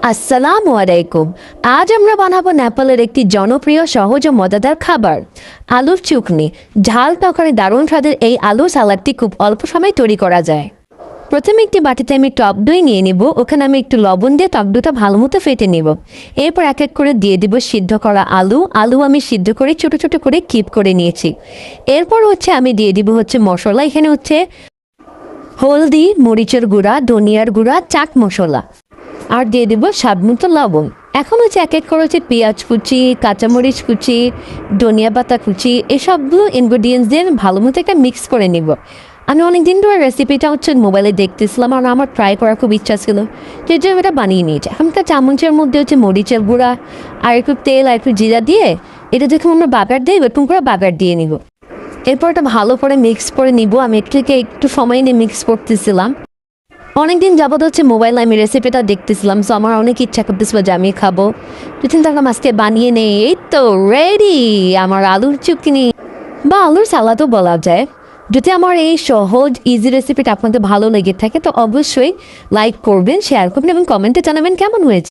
আসসালামু আলাইকুম। আজ আমরা বানাবো নেপালের একটি জনপ্রিয় সহজ ও মজাদার খাবার আলুর চুকনি। ঝাল তরকারি দারুণ স্বাদের এই আলু সালাডটি খুব অল্প সময় তৈরি করা যায়। প্রথমে একটি বাটিতে আমি টক দই নিয়ে নিব, ওখানে আমি একটু লবণ দিয়ে টক দইটা ভালো মতো ফেটে নিব। এরপর এক এক করে দিয়ে দিব সিদ্ধ করা আলু আমি সিদ্ধ করে ছোট ছোট করে কিপ করে নিয়েছি। এরপর আমি দিয়ে দিব মশলা। এখানে হলদি, মরিচের গুঁড়া, ধনিয়ার গুঁড়া, চাট মশলা আর দিয়ে দেবো স্বাদ মতো লবণ। এখন এক এক করে পেঁয়াজ কুচি, কাঁচামরিচ কুচি, ধনিয়া পাতা কুচি, এসবগুলো ইনগ্রিডিয়েন্টস দিয়ে ভালো মতো একটা মিক্স করে নিব। আমি অনেকদিন ধরে রেসিপিটা মোবাইলে দেখতেছিলাম আর আমার ট্রাই করার খুব ইচ্ছা ছিল, যে জন্য এটা বানিয়ে নিয়েছি। এখন একটা চামচের মধ্যে মরিচের গুঁড়া আর একটু তেল আর একটু জিরা দিয়ে এটা যখন আমরা বাগার দিই এরকম করে বাগার দিয়ে নিব। এরপর এটা ভালো করে মিক্স করে নিব। আমি একটু সময় নিয়ে মিক্স করতেছিলাম। অনেকদিন যাবত মোবাইলে আমি রেসিপিটা দেখতেছিলাম, সো আমার অনেক ইচ্ছা করতেছিল যে আমি খাবো। দুদিন তাহলে আজকে বানিয়ে নেই। এই তো রেডি আমার আলুর চুকনি বা আলুর সালাদও বলা যায়। যদি আমার এই সহজ ইজি রেসিপিটা আপনাদের ভালো লেগে থাকে তো অবশ্যই লাইক করবেন, শেয়ার করবেন এবং কমেন্টে জানাবেন কেমন হয়েছে।